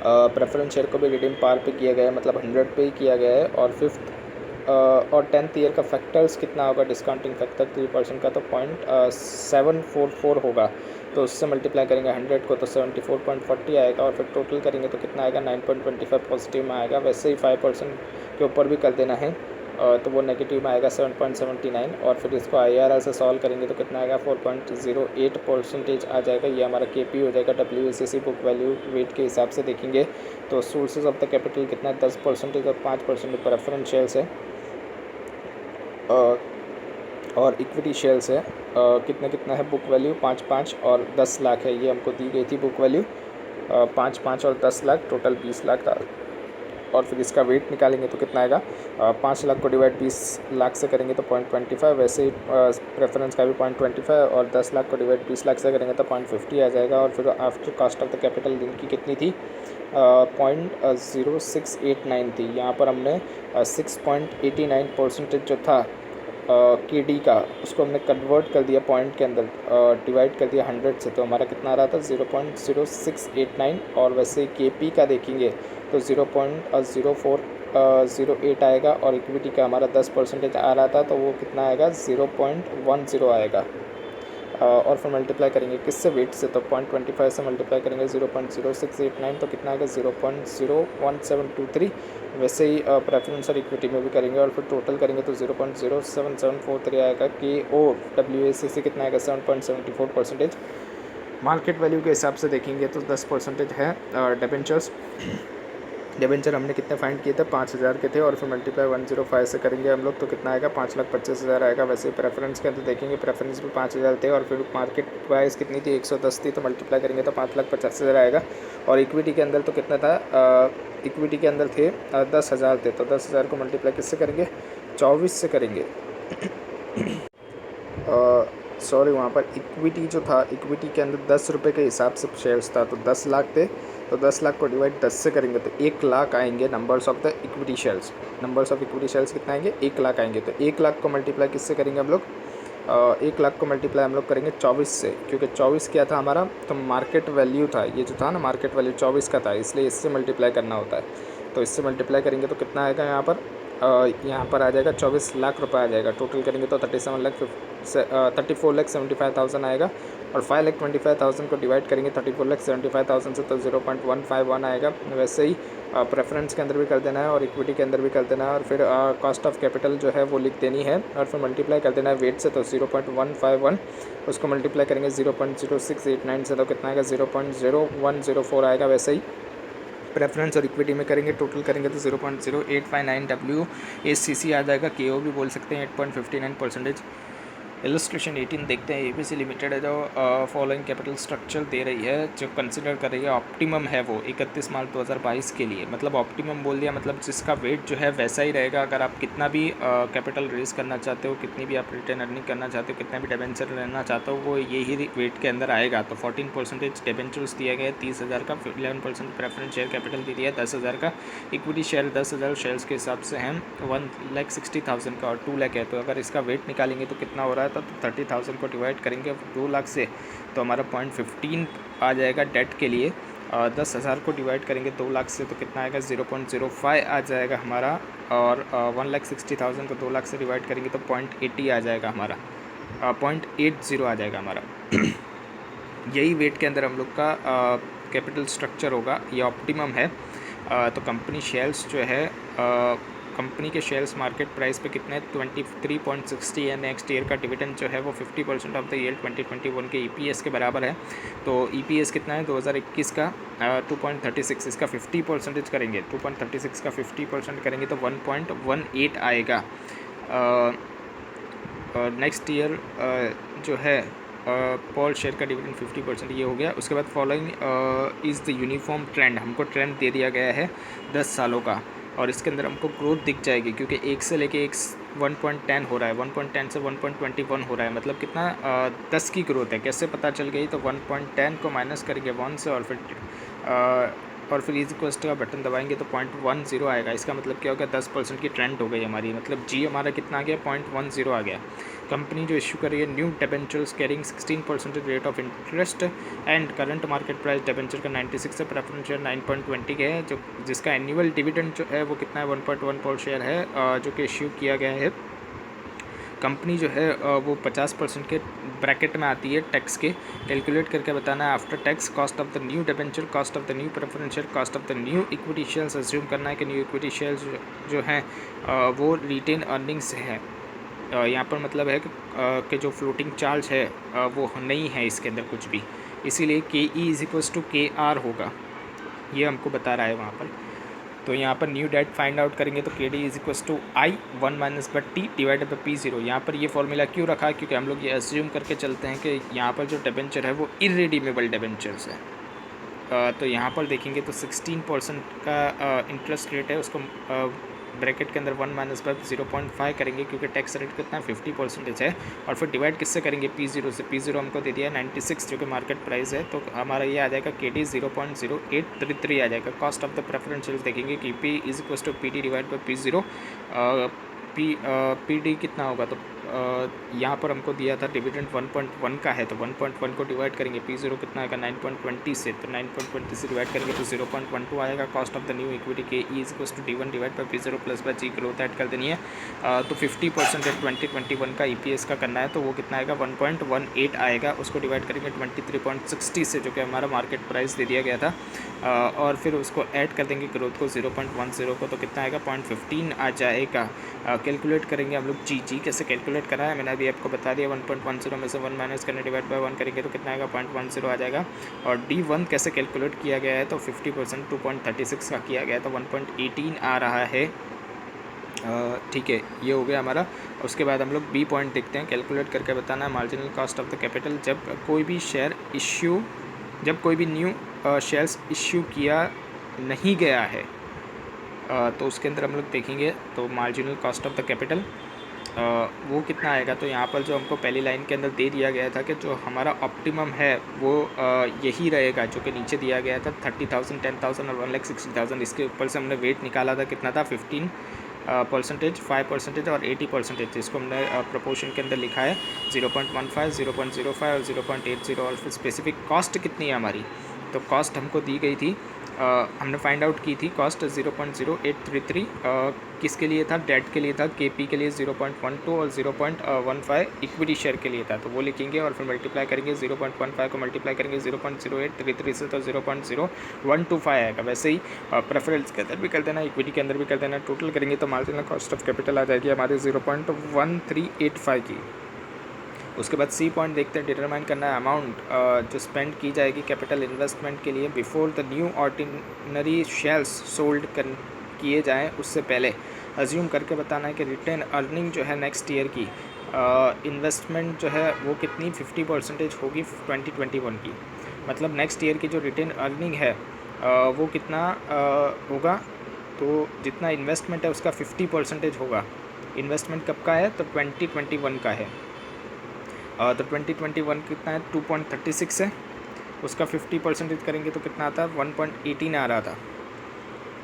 प्रेफरेंस शेयर को भी रिडीम पार पे किया गया है, मतलब 100 पे ही किया गया है। और फिफ्थ और 10th ईयर का फैक्टर्स कितना होगा डिस्काउंटिंग फैक्टर 3% का तो 0.744 होगा। तो उससे मल्टीप्लाई करेंगे 100 को तो 74.40 आएगा। और फिर टोटल करेंगे तो कितना आएगा 9.25 पॉजिटिव में आएगा। वैसे ही 5% के ऊपर भी कर देना है तो वो नेगेटिव में आएगा 7.79। और फिर इसको IRR से सॉल्व करेंगे तो कितना आएगा 4.08% आ जाएगा। ये हमारा KP हो जाएगा। WACC बुक वैल्यू वेट के हिसाब से देखेंगे तो सोर्सेज ऑफ द कैपिटल कितना है 10% और 5% प्रेफरेंस शेयर्स है और इक्विटी शेयर्स है। कितना है बुक वैल्यू 5 और 10 लाख है। ये हमको दी गई थी बुक वैल्यू 5 और 10 लाख, टोटल 20 लाख था। और फिर इसका वेट निकालेंगे तो कितना आएगा 5 लाख को डिवाइड 20 लाख से करेंगे तो 0.25। वैसे ही प्रेफरेंस का भी 0.25 और 10 लाख को डिवाइड 20 लाख से करेंगे तो 0.50 आ जाएगा। और फिर after cost of the capital इनकी कितनी थी 0.0689 थी। यहाँ पर हमने 6.89% जो था KD का उसको हमने कन्वर्ट कर दिया पॉइंट के अंदर, डिवाइड कर दिया 100 से तो हमारा कितना आ रहा था 0.0689। और वैसे KP का देखेंगे तो 0.0408 आएगा। और इक्विटी का हमारा 10% आ रहा था तो वो कितना आएगा 0.10 आएगा। और फिर मल्टीप्लाई करेंगे किससे वेट से तो 0.25 से मल्टीप्लाई करेंगे 0.0689 तो कितना आएगा 0.01723। वैसे ही प्रेफरेंस और इक्विटी में भी करेंगे और फिर टोटल करेंगे तो 0.07743 आएगा। WACC कितना आएगा 7.74%। मार्केट वैल्यू के हिसाब से देखेंगे तो 10% है। डिबेंचर हमने कितने फाइंड किए थे 5000 के थे और फिर मल्टीप्लाई 105 से करेंगे हम लोग तो कितना आएगा 5,25,000 आएगा। वैसे प्रेफरेंस के अंदर देखेंगे प्रेफरेंस भी 5000 थे और फिर मार्केट प्राइस कितनी थी 110 थी तो मल्टीप्लाई करेंगे तो 5,50,000 आएगा। और इक्विटी के अंदर तो कितना था इक्विटी के अंदर थे 10,000 थे तो 10,000 को मल्टीप्लाई किससे करेंगे 24 से करेंगे। सॉरी वहाँ पर इक्विटी जो था इक्विटी के अंदर 10 रुपये के हिसाब से शेयर्स था तो 10 लाख थे तो 10 लाख को डिवाइड 10 से करेंगे तो 1 लाख आएंगे numbers of the equity shares. Numbers of equity shares कितना आएंगे 1 लाख आएंगे। तो 1 लाख को मल्टीप्लाई किससे करेंगे हम लोग 1 लाख को मल्टीप्लाई हम लोग करेंगे 24 से, क्योंकि 24 क्या था हमारा तो मार्केट वैल्यू था। ये जो था ना मार्केट वैल्यू 24 का था इसलिए इससे मल्टीप्लाई करना होता है। तो इससे मल्टीप्लाई करेंगे तो कितना आएगा यहाँ पर आ जाएगा 24 लाख रुपये आ जाएगा। टोटल करेंगे तो 34,75,000 आएगा। और 5,25,000 को डिवाइड करेंगे 34,75,000 से तो 0.151 आएगा। वैसे ही प्रेफरेंस के अंदर भी कर देना है और इक्विटी के अंदर भी कर देना है और फिर कॉस्ट ऑफ कैपिटल जो है वो लिख देनी है और फिर मल्टीप्लाई कर देना है वेट से तो 0.151 उसको मल्टीप्लाई करेंगे 0.0689 से तो कितना आएगा 0.0104 आएगा। वैसे ही प्रेफरेंस और इक्विटी में करेंगे टोटल करेंगे तो 0.0859 WACC आ जाएगा। KO भी बोल सकते हैं 8.59%। इलस्ट्रेशन 18 देखते हैं। एबीसी लिमिटेड है जो फॉलोइंग कैपिटल स्ट्रक्चर दे रही है, जो कंसिडर कर रही है ऑप्टिमम है वो 31 मार्च 2022 के लिए। मतलब ऑप्टिमम बोल दिया, मतलब जिसका वेट जो है वैसा ही रहेगा। अगर आप कितना भी कैपिटल रेज करना चाहते हो, कितनी भी आप रिटर्न अर्निंग करना चाहते हो, कितना भी डिबेंचर लेना चाहते हो, वो यही वेट के अंदर आएगा। तो 14% डिबेंचर्स दिया गया है 30,000 का, 11% प्रेफरेंस शेयर कैपिटल दे दिया है 10,000 का, इक्विटी शेयर 10,000 शेयर्स के हिसाब से हैं 1,60,000 का और 2 लाख है। तो अगर इसका वेट निकालेंगे तो कितना हो रहा है, तो 30,000 को डिवाइड करेंगे 2 लाख से तो हमारा 0.15 आ जाएगा डेट के लिए। 10,000 को डिवाइड करेंगे 2 लाख से तो कितना आएगा 0.05 आ जाएगा हमारा। और 1,60,000 को 2 लाख से डिवाइड करेंगे तो 0.80 आ जाएगा हमारा, 0.80 आ जाएगा हमारा। यही वेट के अंदर हम लोग का कैपिटल स्ट्रक्चर होगा, ये ऑप्टिमम है। तो कंपनी शेयर्स जो है कंपनी के शेयर्स मार्केट प्राइस पे कितने 23.60 है। नेक्स्ट ईयर का डिविडेंड जो है वो 50% ऑफ द ईयर 2021 के ईपीएस के बराबर है। तो ईपीएस कितना है 2021 का 2.36, इसका 50% करेंगे, 2.36 का 50% करेंगे तो 1.18 आएगा। नेक्स्ट ईयर जो है पर शेयर का डिविडेंड 50% ये हो गया। उसके बाद following is the uniform trend, हमको ट्रेंड दे दिया गया है 10 सालों का और इसके अंदर हमको ग्रोथ दिख जाएगी क्योंकि 1 से लेके 1.10 हो रहा है, 1.10 से 1.21 हो रहा है। मतलब कितना 10 की ग्रोथ है। कैसे पता चल गई, तो 1.10 को माइनस करेंगे 1 से और फिर इज इक्वल्स का बटन दबाएंगे तो 0.10 आएगा। इसका मतलब क्या होगा 10% की ट्रेंड हो गई हमारी, मतलब जी हमारा कितना आ गया 0.10 आ गया। कंपनी जो इशू कर रही है new debentures carrying 16% rate of interest and current market price debenture का 96 है, प्रेफरेंस शेयर 9.20 के है, जो जिसका एनुअल डिविडेंड जो है वो कितना है 1.1 पर शेयर है, जो कि इश्यू किया गया है। कंपनी जो है वो 50% के ब्रैकेट में आती है टैक्स के। कैलकुलेट करके बताना है after tax cost of the new debenture, cost of the new preference share, cost of the new equity shares. Assume करना है कि न्यू इक्विटी शेयर्स जो हैं वो रिटेन अर्निंग्स है। यहाँ पर मतलब है कि जो फ्लोटिंग चार्ज है वो नहीं है इसके अंदर कुछ भी, इसीलिए के ई इज इक्वल्स टू के आर होगा, ये हमको बता रहा है वहाँ पर। तो यहाँ पर न्यू डेट फाइंड आउट करेंगे तो K D is equals to I 1 minus but T divided by P zero. यहाँ पर ये फॉर्मूला क्यों रखा है, क्योंकि हम लोग ये एज्यूम करके चलते हैं कि यहाँ पर जो डिबेंचर है वो इररिडीमेबल डिबेंचर्स है। तो यहाँ पर देखेंगे तो 16% का इंटरेस्ट रेट है, उसको ब्रैकेट के अंदर 1 माइनस बाय 0.5 करेंगे क्योंकि टैक्स रेट कितना 50% है। और फिर डिवाइड किससे करेंगे P0 से। P0 हमको दे दिया 96 जो कि मार्केट प्राइस है, तो हमारा ये आ जाएगा KD 0.0833 आ जाएगा। Cost of the preference shares देखेंगे कि P is equal to PD divide by P0। PD कितना होगा, तो यहाँ पर हमको दिया था डिविडेंड 1.1 का है, तो 1.1 को डिवाइड करेंगे P0 कितना आएगा 9.20 से, तो 9.20 से डिवाइड करेंगे तो 0.12 आएगा। Cost of the new equity K E is equal to D1 divide by P0 plus by G, growth add कर देनी है। तो 50% 2021 का EPS का करना है, तो वो कितना आएगा 1.18 आएगा। उसको डिवाइड करेंगे 23.60 से जो कि हमारा मार्केट प्राइस दे दिया गया था, और फिर उसको ऐड कर देंगे ग्रोथ को 0.10 को, तो कितना आएगा 0.15 आ जाएगा। कैलकुलेट करेंगे हम लोग जी कैसे कैलकुलेट करा है मैंने अभी आपको बता दिया। 1.10 में से 1 माइनस करने डिवाइड बाय 1 करेंगे तो कितना आएगा 0.10 आ जाएगा। और D1 कैसे कैलकुलेट किया गया है, तो 50% 2.36 का किया गया, तो 1.18 आ रहा है। ठीक है, ये हो गया हमारा। उसके बाद हम लोग B पॉइंट देखते हैं, कैलकुलेट करके बताना है marginal cost of the capital. जब कोई भी न्यू शेयर्स इश्यू किया नहीं गया है, तो उसके अंदर हम लोग देखेंगे तो marginal cost of the capital वो कितना आएगा। तो यहाँ पर जो हमको पहली लाइन के अंदर दे दिया गया था कि जो हमारा ऑप्टिमम है वो यही रहेगा, जो कि नीचे दिया गया था 30,000, 10,000 और 1,60,000। इसके ऊपर से हमने वेट निकाला था, कितना था 15%, 5% और 80%। इसको हमने प्रोपोर्शन के अंदर लिखा है 0.15, 0.05 और 0.80। और फिर स्पेसिफिक कॉस्ट कितनी है हमारी, तो कॉस्ट हमको दी गई थी, हमने फाइंड आउट की थी कॉस्ट 0.0833 किसके लिए था, डेट के लिए था, KP के लिए 0.12 और 0.15 इक्विटी शेयर के लिए था। तो वो लिखेंगे और फिर मल्टीप्लाई करेंगे 0.15 को मल्टीप्लाई करेंगे 0.0833 से, तो 0.0125 आएगा। वैसे ही प्रेफरेंस के अंदर भी कर देना, इक्विटी के अंदर भी कर देना, टोटल करेंगे तो मार्जिनल कॉस्ट ऑफ कैपिटल आ जाएगी हमारे 0.1385 की। उसके बाद C पॉइंट देखते हैं, डिटरमाइन करना है अमाउंट जो स्पेंड की जाएगी कैपिटल इन्वेस्टमेंट के लिए before the new ordinary shares sold किए जाएँ, उससे पहले। अज्यूम करके बताना है कि रिटेन अर्निंग जो है नेक्स्ट ईयर की इन्वेस्टमेंट जो है वो कितनी 50% होगी 2021 की। मतलब नेक्स्ट ईयर की जो रिटेन अर्निंग है वो कितना होगा, तो जितना इन्वेस्टमेंट है उसका 50% होगा। इन्वेस्टमेंट कब का है, तो 2021 का है। तो 2021 कितना है, 2.36 है, उसका 50% करेंगे तो कितना आता है, 1.18 आ रहा था।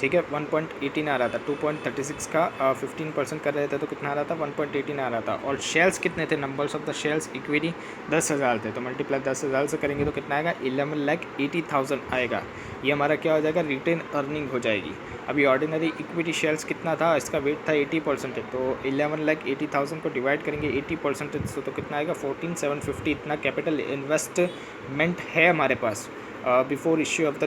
ठीक है, 1.18 आ रहा था। 2.36 का 15% कर रहे थे तो कितना आ रहा था, 1.18 आ रहा था। और शेयर्स कितने थे, numbers of the shares equity 10,000 थे, तो मल्टीप्लाई 10,000 से करेंगे तो कितना आएगा, 11,80,000 आएगा। ये हमारा क्या हो जाएगा, रिटेन अर्निंग हो जाएगी। अभी ऑर्डिनरी इक्विटी शेयर्स कितना था, इसका वेट था 80%, तो 11,80,000 को डिवाइड करेंगे 80% से तो कितना आएगा, 14,750। इतना कैपिटल इन्वेस्टमेंट है हमारे पास before issue of the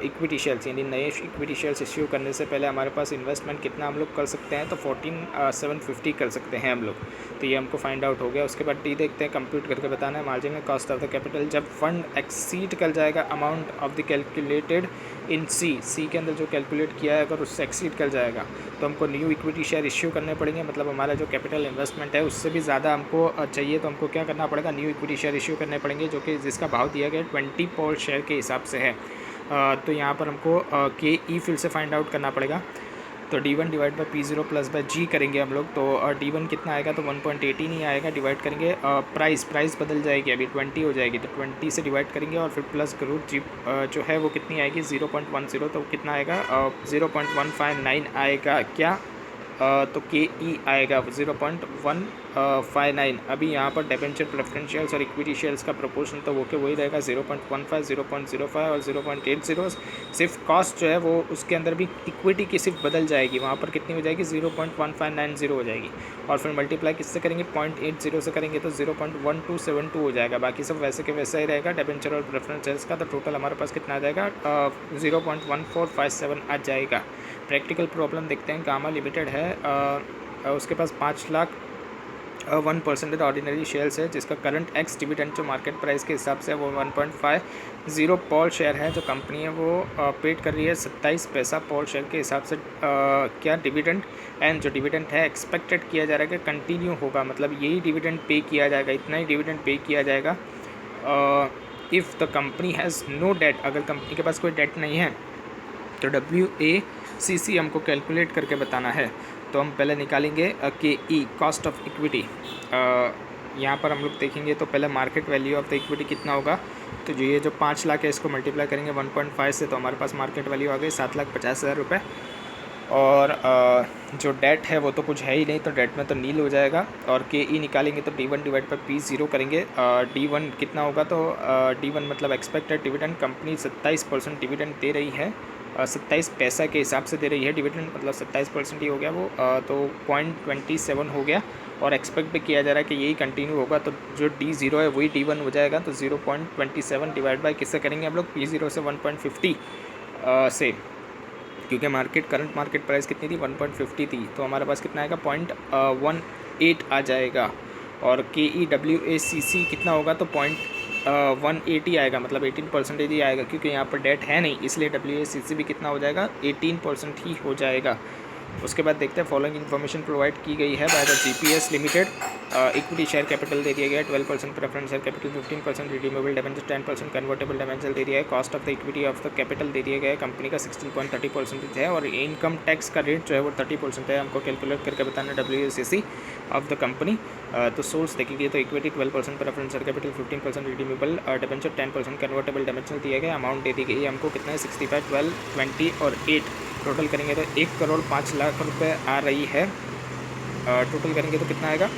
equity shares, यानी नए इक्विटी शेयर्स इश्यू करने से पहले हमारे पास इन्वेस्टमेंट कितना हम लोग कर सकते हैं, तो 14,750 कर सकते हैं हम लोग। तो ये हमको फाइंड आउट हो गया। उसके बाद डी देखते हैं, कंप्यूट करके बताना है marginal cost of the capital. जब फंड एक्सीड कर जाएगा अमाउंट ऑफ द कैलकुलेटेड इन सी के अंदर जो कैलकुलेट किया है अगर उससे एक्सीड कर जाएगा तो हमको न्यू इक्विटी शेयर इश्यू करने पड़ेंगे। मतलब हमारा जो कैपिटल इन्वेस्टमेंट है उससे भी ज़्यादा हमको चाहिए, तो हमको क्या करना पड़ेगा, न्यू इक्विटी शेयर इश्यू करने पड़ेंगे, जो कि जिसका भाव दिया गया 20 पर शेयर के हिसाब से है। तो यहाँ पर हमको के ई फिर से फाइंड आउट करना पड़ेगा। तो D1 divide by P0 plus by G करेंगे हम लोग, तो D1 कितना आएगा, तो 1.18 ही आएगा। डिवाइड करेंगे प्राइस बदल जाएगी, अभी 20 हो जाएगी, तो 20 से डिवाइड करेंगे और फिर प्लस ग्रोथ जी जो है वो कितनी आएगी, 0.10, तो कितना आएगा, 0.159 आएगा क्या, तो के ई आएगा 0.159। अभी यहाँ पर डिबेंचर प्रेफरेंशियल्स और इक्विटी शेयर्स का प्रोपोर्शन तो वो के वही रहेगा 0.15, 0.05 और 0.80। सिर्फ कॉस्ट जो है वो उसके अंदर भी इक्विटी की सिर्फ बदल जाएगी, वहाँ पर कितनी हो जाएगी, 0.1590 हो जाएगी। और फिर मल्टीप्लाई किससे करेंगे, 0.80 से करेंगे तो 0.1272 हो जाएगा। बाकी सब वैसे के वैसा ही रहेगा डिबेंचर और प्रेफरेंस शेयर्स का। तो टोटल हमारे पास कितना आ जाएगा, 0.1457 आ जाएगा। प्रैक्टिकल प्रॉब्लम देखते हैं। गामा लिमिटेड है, उसके पास 5,01% ऑर्डिनरी शेयर्स है, जिसका करंट एक्स डिविडेंड जो मार्केट प्राइस के हिसाब से वो 1.50 पर शेयर है। जो कंपनी है वो पेड कर रही है 27 पैसा पर शेयर के हिसाब से क्या डिविडेंड, एंड जो डिविडेंड है एक्सपेक्टेड किया जा रहा है कि कंटिन्यू होगा, मतलब यही डिविडेंड पे किया जाएगा, इतना ही डिविडेंड पे किया जाएगा। If the company has no debt, अगर कंपनी के पास कोई डेट नहीं है तो WACC हमको कैलकुलेट करके बताना है। तो हम पहले निकालेंगे के ई कॉस्ट ऑफ इक्विटी। यहाँ पर हम लोग देखेंगे तो पहले market value of the equity कितना होगा, तो जो ये जो 5 लाख है इसको मल्टीप्लाई करेंगे 1.5 से, तो हमारे पास मार्केट वैल्यू आ गई 7,50,000 रुपये। और जो डेट है वो तो कुछ है ही नहीं, तो डेट में तो नील हो जाएगा। और के ई निकालेंगे तो D1 डिवाइड बाई P0 करेंगे। D1 कितना होगा, तो D1 मतलब एक्सपेक्टेड डिविडेंड, कंपनी 27% डिविडेंड दे रही है, 27 पैसा के हिसाब से दे रही है डिविडेंड, मतलब 27% ही हो गया वो, तो 0.27 हो गया। और एक्सपेक्ट भी किया जा रहा है कि यही कंटिन्यू होगा, तो जो D0 है वही D1 हो जाएगा। तो 0.27 डिवाइड बाई किससे करेंगे हम लोग, P0 से 1.50 से, क्योंकि करंट मार्केट प्राइस कितनी थी, 1.50 थी, तो हमारे पास कितना आएगा, 0.18 आ जाएगा। और KEWACC कितना होगा, तो 0.180 आएगा, मतलब 18% ही आएगा, क्योंकि यहाँ पर डेट है नहीं, इसलिए WACC भी कितना हो जाएगा, 18% ही हो जाएगा। उसके बाद देखते हैं फॉलोइंग इन्फॉर्मेशन प्रोवाइड की गई है by the GPS limited. Equity share capital दे दिया गया है 12%, preference share capital 15%, redeemable debenture 10%, convertible debenture दे दिया है। Cost of the equity of the capital दे दिया गया है, कंपनी का 16.30% है। और इनकम टैक्स का रेट जो है वो 30% है, हमको कैलकुलेट करके बताना WACC ऑफ द कंपनी। तो सोर्स देखेंगे तो equity 12%, preference share capital 15%, redeemable debenture 10%, convertible debenture दिया गया। अमाउंट दे दी गई है हमको कितना है, 65, 12, 20 और 8। टोटल करेंगे तो 1,05,00,000 रुपये आ रही है। टोटल करेंगे तो कितना आएगा,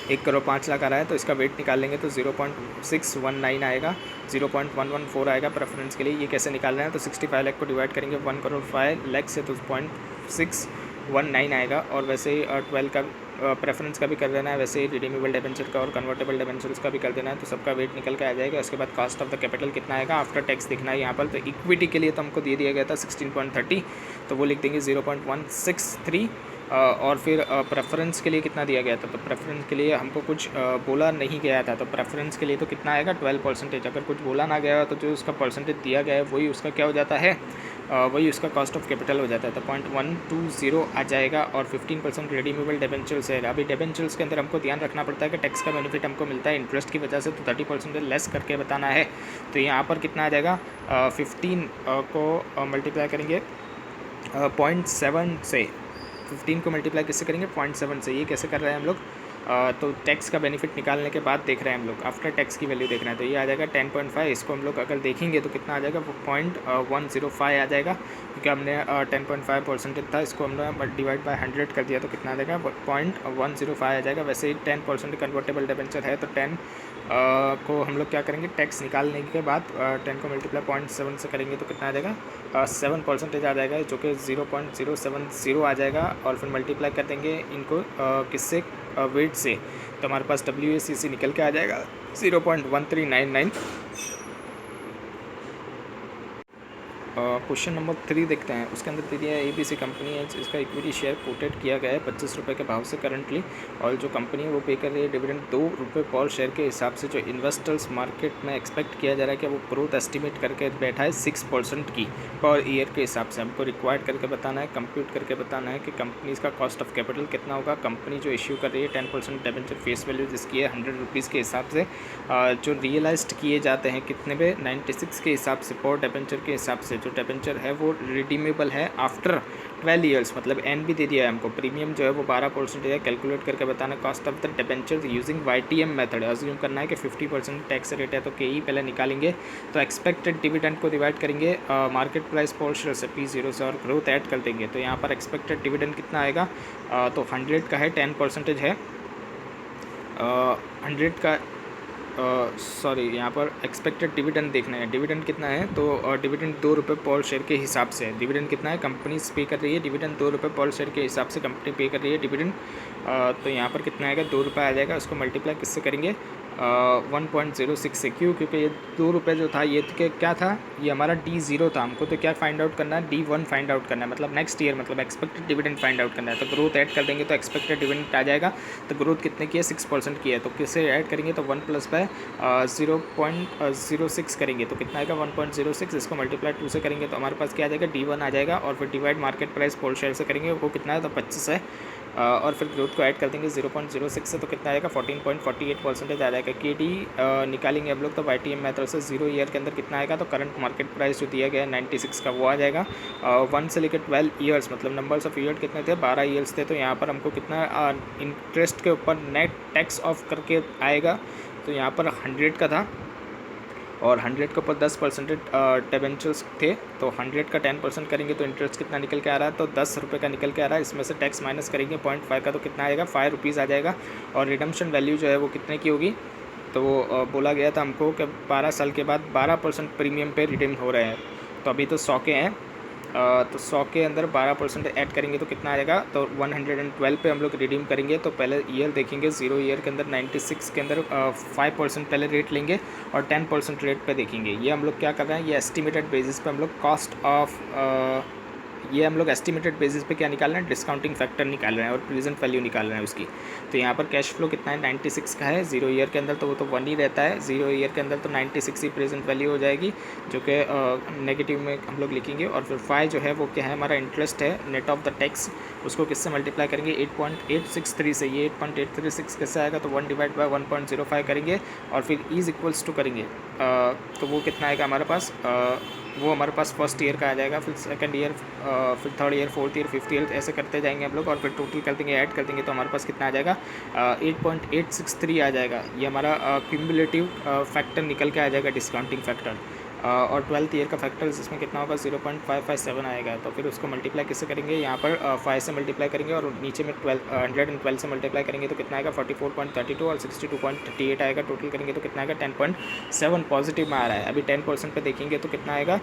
1,05,00,000 आ रहा है, तो इसका वेट निकाल लेंगे तो 0.619 आएगा, 0.114 आएगा प्रेफरेंस के लिए। ये कैसे निकाल रहे हैं, तो 65 लाख को डिवाइड करेंगे 1,05,00,000 से, तो 0.619 आएगा। और वैसे ही 12 का प्रेफरेंस का भी कर देना है, वैसे ही रिडीमेबल डिबेंचर का और कन्वर्टेबल डिबेंचर्स का भी कर देना है, तो सबका वेट निकल के आ जाएगा। उसके बाद कॉस्ट ऑफ द कैपिटल कितना आएगा आफ्टर टैक्स देखना है यहाँ पर। तो इक्विटी के लिए तो हमको दे दिया गया था 16.30, तो वो लिख देंगे 0.163 और फिर प्रेफरेंस के लिए कितना दिया गया था, तो प्रेफरेंस के लिए हमको कुछ बोला नहीं गया था, तो प्रेफरेंस के लिए तो कितना आएगा 12%। अगर कुछ बोला ना गया तो जो उसका परसेंटेज दिया गया है वही उसका क्या हो जाता है, वही उसका कॉस्ट ऑफ कैपिटल हो जाता है। तो 0.120 आ जाएगा। और 15% रिडीमेबल डिबेंचर्स है। अभी डिबेंचर्स के अंदर हमको ध्यान रखना पड़ता है कि टैक्स का बेनिफिट हमको मिलता है इंटरेस्ट की वजह से, तो 30% लेस करके बताना है। तो यहाँ पर कितना आ जाएगा, 15 को मल्टीप्लाई करेंगे 0.7 से, 15 को मल्टीप्लाई किससे करेंगे 0.7 से। ये कैसे कर रहे हैं हम लोग, तो टैक्स का बेनिफिट निकालने के बाद देख रहे हैं हम लोग, आफ्टर टैक्स की वैल्यू देख रहे हैं। तो ये आ जाएगा 10.5। इसको हम लोग अगर देखेंगे तो कितना आ जाएगा, 0.105 आ जाएगा, क्योंकि हमने 10.5% था, इसको हमने डिवाइड बाय 100 कर दिया, तो कितना आ जाएगा 0.105 आ जाएगा। वैसे ही 10% कन्वर्टेबल डिबेंचर है, तो 10 को हम लोग क्या करेंगे, टैक्स निकालने के बाद 10 को मल्टीप्लाई 0.7 से करेंगे तो कितना आ जाएगा, 7% आ जाएगा, जो कि 0.070 आ जाएगा। और फिर मल्टीप्लाई कर देंगे इनको किससे, वेट से, तो हमारे पास WACC निकल के आ जाएगा 0.1399। क्वेश्चन नंबर 3 देखते हैं। उसके अंदर दे दिया है ABC कंपनी है जिसका इक्विटी शेयर कोटेड किया गया है 25 रुपये के भाव से करंटली, और जो कंपनी है वो पे कर रही है डिविडेंड 2 रुपये पर शेयर के हिसाब से। जो इन्वेस्टर्स मार्केट में एक्सपेक्ट किया जा रहा है कि वो ग्रोथ एस्टिमेट करके बैठा है 6% की पर ईयर के हिसाब से। हमको रिक्वायर्ड करके बताना है, कंप्यूट करके बताना है कि कंपनीज़ का कॉस्ट ऑफ कैपिटल कितना होगा। कंपनी जो इश्यू कर रही है 10% डिबेंचर फेस वैल्यू जिसकी है 100 रुपीज़ के हिसाब से, जो रियलाइज्ड किए जाते हैं कितने पे 96 के हिसाब से पर डिबेंचर के हिसाब से। जो डिबेंचर है वो रिडीमेबल है आफ्टर 12 ईयर्स, मतलब एन भी दे दिया है हमको। प्रीमियम जो है वो 12% है। कैलकुलेट करके बताना cost of the debenture using YTM method. Assume करना है कि 50% टैक्स रेट है, तो KE पहले निकालेंगे। तो एक्सपेक्टेड डिविडेंड को डिवाइड करेंगे मार्केट प्राइस पर शेयर से P0 से, और ग्रोथ ऐड कर देंगे। तो यहाँ पर एक्सपेक्टेड डिविडेंड कितना आएगा, तो 100 का है, 10% है 100 का, सॉरी यहाँ पर एक्सपेक्टेड डिविडेंड देखना है। डिविडेंड कितना है, तो डिविडेंड 2 रुपये पर शेयर के हिसाब से। डिविडेंड कितना है, कंपनी पे कर रही है डिविडेंड 2 रुपये पर शेयर के हिसाब से कंपनी पे कर रही है डिविडेंड। तो यहाँ पर कितना आएगा, 2 रुपये आ जाएगा। उसको मल्टीप्लाई किससे करेंगे, 1.06 से। क्यों, क्योंकि ये 2 रुपये जो था ये क्या था, ये हमारा D0 था। हमको तो क्या फाइंड आउट करना है, D1 फाइंड आउट करना है, मतलब नेक्स्ट ईयर, मतलब एक्सपेक्टेड डिविडेंड फाइंड आउट करना है। तो ग्रोथ ऐड कर देंगे तो एक्सपेक्टेड डिविडेंड आ जाएगा। तो ग्रोथ कितने की है, 6% की है। तो किससे ऐड करेंगे, तो 1 प्लस बाय 0.06 करेंगे तो कितना आएगा 1.06। इसको मल्टीप्लाई 2 से करेंगे तो हमारे पास क्या आ जाएगा, D1 आ जाएगा। और फिर डिवाइड मार्केट प्राइस पर शेयर से करेंगे, वो कितना है, तो 25 है। और फिर ग्रोथ को ऐड कर देंगे 0.06 से, तो कितना आएगा 14.48% आ जाएगा। KD निकालेंगे हम लोग तो YTM मेथड से 0 ईयर के अंदर कितना आएगा, तो करंट मार्केट प्राइस जो दिया गया है 96 का, वो आ जाएगा। 1 से लेकर 12 ईयर्स, मतलब नंबर्स ऑफ ईयर कितने थे, 12 ईयर्स थे। तो यहाँ पर हमको कितना इंटरेस्ट के ऊपर नेट टैक्स ऑफ करके आएगा, तो यहाँ पर 100 का था, और 100 के ऊपर 10% डिबेंचर्स थे, तो 100 का 10% करेंगे तो इंटरेस्ट कितना निकल के आ रहा है, तो 10 रुपये का निकल के आ रहा है। इसमें से टैक्स माइनस करेंगे 0.5 का, तो कितना आएगा 5 रुपीज़ आ जाएगा। और रिडम्पशन वैल्यू जो है वो कितने की होगी, तो बोला गया था हमको कि 12 साल के बाद 12% प्रीमियम पे रिडीम हो रहे हैं। तो अभी तो 100 के हैं, तो 100 के अंदर 12% ऐड करेंगे तो कितना आएगा, तो 112 पे हम लोग रिडीम करेंगे। तो पहले ईयर देखेंगे, 0 ईयर के अंदर 96 के अंदर 5% पहले रेट लेंगे और 10% रेट पे देखेंगे। ये हम लोग क्या कर रहे हैं, ये एस्टिमेटेड बेसिस पे हम लोग कॉस्ट ऑफ ये हम लोग एस्टिमेटेड बेसिस पे क्या निकाल रहे हैं, डिस्काउंटिंग फैक्टर निकाल रहे हैं और प्रेजेंट वैल्यू निकाल रहे हैं उसकी। तो यहाँ पर कैश फ्लो कितना है, 96 का है। 0 ईयर के अंदर तो वो तो 1 ही रहता है, 0 ईयर के अंदर तो 96 ही प्रेजेंट वैल्यू हो जाएगी, जो कि नेगेटिव में हम लोग लिखेंगे। और फिर 5 जो है वो क्या है, हमारा इंटरेस्ट है नेट ऑफ द टैक्स, उसको किससे मल्टीप्लाई करेंगे 8.863 से। ये 8.836 कैसे आएगा, तो 1 डिवाइड बाय 1.05 करेंगे और फिर इज इक्वल्स टू करेंगे, तो वो कितना आएगा हमारे पास, वो हमारे पास फर्स्ट ईयर का आ जाएगा, फिर सेकंड ईयर, फिर third year, fourth year, fifth year, ऐसे करते जाएंगे हम लोग। और फिर टोटल कर देंगे, ऐड कर देंगे तो हमारे पास कितना आ जाएगा, 8.863 आ जाएगा। ये हमारा क्यूमुलेटिव फैक्टर निकल के आ जाएगा, डिस्काउंटिंग फैक्टर। और 12th ईयर का फैक्टर्स इसमें कितना होगा, 0.557 आएगा। तो फिर उसको मल्टीप्लाई किससे करेंगे, यहाँ पर 5 से मल्टीप्लाई करेंगे और नीचे में 112 से मल्टीप्लाई करेंगे तो कितना आएगा 44.32 और 62.38 आएगा। टोटल करेंगे तो कितना आएगा 10.7 पॉजिटिव में आ रहा है। अभी 10% पे देखेंगे तो कितना आएगा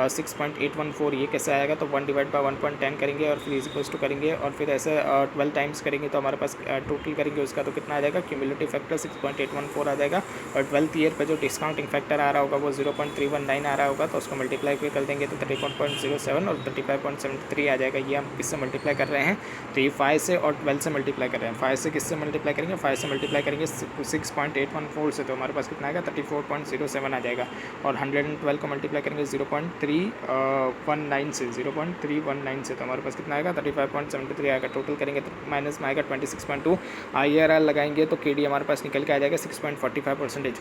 6.814। ये कैसे आएगा, तो 1 डिवाइड बाय 1.10 करेंगे और फिर इज टू करेंगे और फिर ऐसे 12 टाइम्स करेंगे तो हमारे पास टोटल करेंगे उसका तो कितना आ जाएगा, क्यूमुलेटिव फैक्टर 6.814 आ जाएगा। और 12th ईयर पर जो डिस्काउंटिंग फैक्टर आ रहा होगा वो 0.31 35.19 आ रहा होगा तो उसको मल्टीप्लाई भी कर देंगे तो 34.07 और 35.73 आ जाएगा। ये हम किससे मल्टीप्लाई कर रहे हैं, तो ये 5 से और 12 से मल्टीप्लाई कर रहे हैं। 5 से किससे मल्टीप्लाई करेंगे, 5 से मल्टीप्लाई करेंगे 6.814 से, तो हमारे पास कितना आएगा 34.07 आ जाएगा। और 112 को मल्टीप्लाई करेंगे 0.319 से, 0.319 से, तो हमारे पास कितना आएगा 35.73 आएगा। टोटल करेंगे तो माइनस में आएगा 26.2। IRR लगाएंगे तो KD हमारे पास निकल के आ जाएगा 6.45%।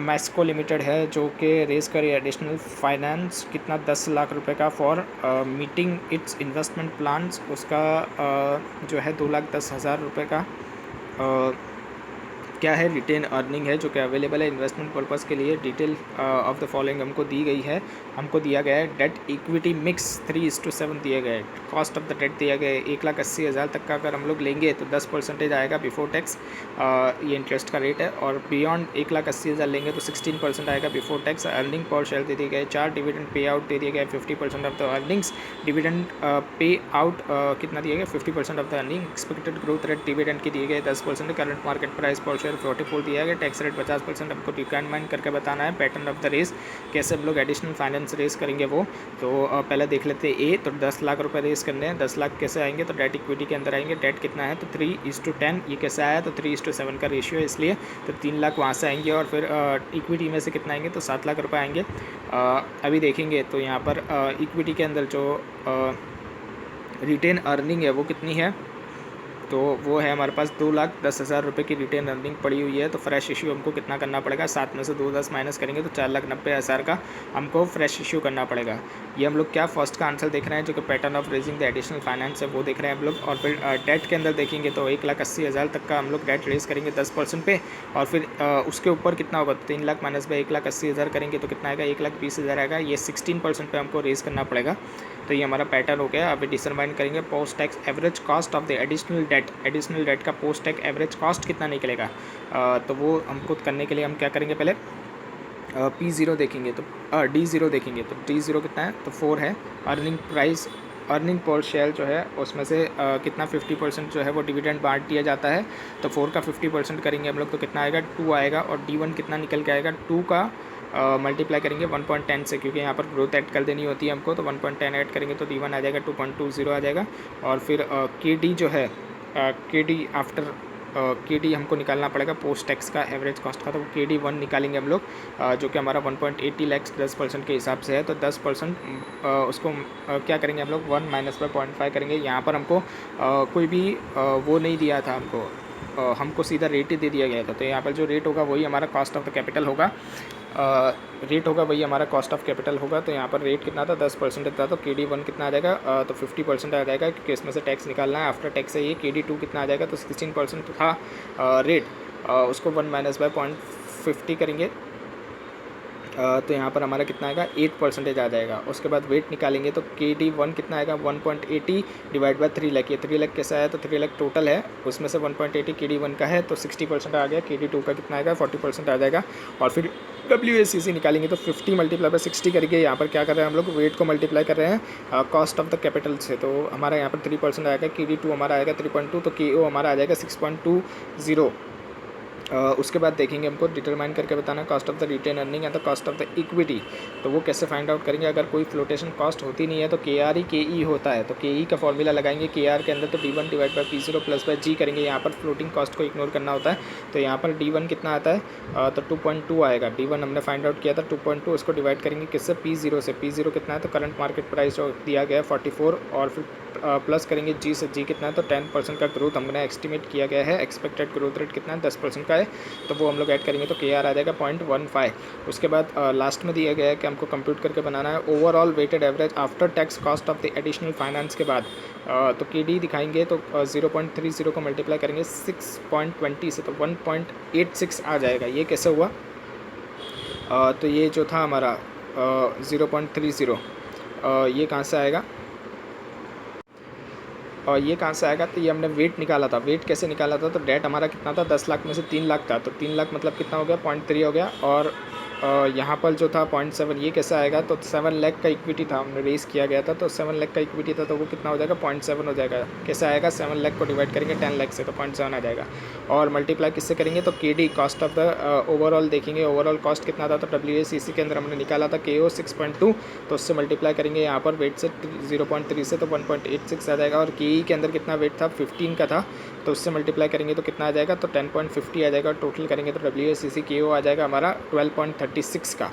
मैस्को लिमिटेड है जो कि रेस करी एडिशनल फाइनेंस कितना 10 लाख रुपए का for meeting it's investment plans, उसका जो है 2,10,000 रुपये का क्या है रिटेन अर्निंग है जो कि अवेलेबल है इन्वेस्टमेंट पर्पज़ के लिए। डिटेल ऑफ द फॉलोइंग हमको दी गई है। हमको दिया गया है डेट इक्विटी मिक्स 3:7 दिया गया है। कॉस्ट ऑफ द डेट दिया गया है 1,80,000 तक का अगर हम लोग लेंगे तो 10% आएगा बिफोर टैक्स, ये इंटरेस्ट का रेट है। और बियॉन्ड 1,80,000 लेंगे तो 16% आएगा बिफोर टैक्स। अर्निंग पर शेयर दे दिए गए 4, डिविडेंड पे आउट दे दिए गए 50% of the earnings. Dividend pay out कितना दिया गया 50% of the earning. Expected growth rate dividend की दिए गए 10%। करंट मार्केट प्राइस पर 44 दिया गया। टैक्स रेट 50% हमको रिक्वायरमेंट करके बताना है। पैटर्न ऑफ द रेस कैसे हम लोग एडिशनल फाइनेंस रेस करेंगे वो तो पहले देख लेते हैं। ए तो 10 लाख रुपए रेस करने हैं। 10 लाख कैसे आएंगे तो डेट इक्विटी के अंदर आएंगे। डेट कितना है तो 3:10। ये कैसे आया तो 3:7 का रेशियो है इसलिए तो 3 लाख वहाँ से आएंगे। और फिर इक्विटी में से कितना आएंगे तो 7 लाख रुपये आएंगे। अभी देखेंगे तो यहाँ पर इक्विटी के अंदर जो रिटेन अर्निंग है वो कितनी है तो वो है हमारे पास 2,10,000 रुपये की रिटेन अर्निंग पड़ी हुई है। तो फ्रेश इशू हमको कितना करना पड़ेगा, 7 में से 2,10 माइनस करेंगे तो 4,90,000 का हमको फ्रेश इशू करना पड़ेगा। ये हम लोग क्या फर्स्ट का आंसर देख रहे हैं जो कि pattern of raising the additional finance है वो देख रहे हैं हम लोग। और फिर डेट के अंदर देखेंगे तो 1,80,000 तक का हम लोग डेट रेज करेंगे 10% पे। और फिर उसके ऊपर कितना होगा 3 लाख माइनस पे 1,80,000 करेंगे तो कितना आएगा 1,20,000 आएगा। ये 16% पे हमको रेज करना पड़ेगा। तो ये हमारा पैटर्न हो गया। अभी डिटरमाइन करेंगे post tax average cost of the additional date का पोस्ट टैक्स एवरेज कॉस्ट कितना निकलेगा। तो वो हमको करने के लिए हम क्या करेंगे पहले P0 देखेंगे तो D0 देखेंगे तो D0 कितना है तो 4 है। अर्निंग पर शेयर जो है उसमें से कितना 50% जो है वो डिविडेंड बांट दिया जाता है तो 4 का 50% करेंगे हम लोग तो कितना आएगा 2 आएगा। और D1 कितना निकल के आएगा 2 का मल्टीप्लाई करेंगे 1.10 से क्योंकि यहाँ पर ग्रोथ ऐड कर देनी होती है हमको तो 1.10 ऐड करेंगे तो D1 आ जाएगा 2.20 आ जाएगा। और फिर KD जो है KD हमको निकालना पड़ेगा पोस्ट टैक्स का एवरेज कॉस्ट का तो KD1 निकालेंगे हम लोग जो कि हमारा 1.80 लाख 10% के हिसाब से है तो 10% उसको क्या करेंगे हम लोग 1 माइनस बाय 0.5 करेंगे। यहाँ पर हमको कोई भी वो नहीं दिया था हमको सीधा रेट ही दे दिया गया था। तो यहाँ पर जो रेट होगा वही हमारा कॉस्ट ऑफ द कैपिटल होगा। वही हमारा कॉस्ट ऑफ कैपिटल होगा। तो यहाँ पर रेट कितना था 10% था तो KD1 कितना आ जाएगा तो 50% आ जाएगा क्योंकि इसमें से टैक्स निकालना है। आफ्टर टैक्स है ये KD2 कितना आ जाएगा तो 16% था रेट उसको 1 माइनस बाय 0.50 करेंगे तो यहाँ पर हमारा कितना आएगा 8% आ जाएगा। उसके बाद वेट निकालेंगे तो KD1 कितना आएगा 1.80 डिवाइड बाय 3 लाख। ये 3 लाख कैसा आया तो 3 लाख टोटल है उसमें से 1.80 KD1 का है तो 60% आ गया। KD2 का कितना आएगा 40% आ जाएगा। और फिर WACC निकालेंगे तो 50 मल्टीप्लाई बाय 60 करके यहाँ पर क्या कर रहे हैं हम लोग वेट को मल्टीप्लाई कर रहे हैं कॉस्ट ऑफ द कैपिटल से। तो हमारा यहाँ पर 3% आएगा। KD2 हमारा आएगा 3.2 तो KO हमारा आ जाएगा 6.20। उसके बाद देखेंगे हमको डिटरमाइन करके बताना cost of the retain earning and the cost of the equity. तो वो कैसे फाइंड आउट करेंगे अगर कोई फ्लोटेशन कॉस्ट होती नहीं है तो KR KE होता है तो KE का फॉर्मूला लगाएंगे KR के अंदर तो D1 divide by P0 plus by G करेंगे। यहाँ पर फ्लोटिंग कॉस्ट को इग्नोर करना होता है तो यहाँ पर D1 कितना आता है तो 2.2 आएगा। D1 हमने फाइंड आउट किया था 2.2 उसको डिवाइड करेंगे किससे P0 से। P0 कितना है तो करंट मार्केट प्राइस जो दिया गया है 44 और फिर प्लस करेंगे G से। G कितना है तो 10% का ग्रोथ हमने एस्टिमेट किया गया है। एक्सपेक्टेड ग्रोथ रेट कितना है 10% का है तो वो हम लोग ऐड करेंगे तो KR आ जाएगा 0.15। उसके बाद लास्ट में दिया गया है कि हमको कंप्यूट करके बनाना है overall weighted average after tax cost of the additional finance के बाद तो KD दिखाएंगे तो 0.30 को मल्टीप्लाई करेंगे 6.20 से तो 1.86 आ जाएगा। ये कैसे हुआ तो ये जो था हमारा 0.30 ये कहाँ से आएगा और ये कहाँ से आएगा तो ये हमने वेट निकाला था। वेट कैसे निकाला था तो डेट हमारा कितना था 10 लाख में से 3 लाख था तो 3 लाख मतलब कितना हो गया 0.3 हो गया। और यहाँ पर जो था 0.7 ये कैसे आएगा, तो 7 लाख का इक्विटी था, हमने रेस किया गया था, तो 7 लाख का इक्विटी था, तो वो कितना हो जाएगा 0.7 हो जाएगा। कैसे आएगा, 7 लाख को डिवाइड करेंगे 10 लाख से तो 0.7 आ जाएगा। और मल्टीप्लाई किससे करेंगे, तो KD cost of the overall देखेंगे, ओवरऑल कॉस्ट कितना था, तो WACC के अंदर हमने निकाला था KO 6.2, तो उससे मल्टीप्लाई करेंगे यहाँ पर वेट से 0.3 से तो 1.86 आ जाएगा। और KE के अंदर कितना वेट था 15 का था, तो उससे मल्टीप्लाई करेंगे तो कितना आ जाएगा, तो 10.50 आ जाएगा। टोटल करेंगे तो WACC KO आ जाएगा हमारा 12.36 का।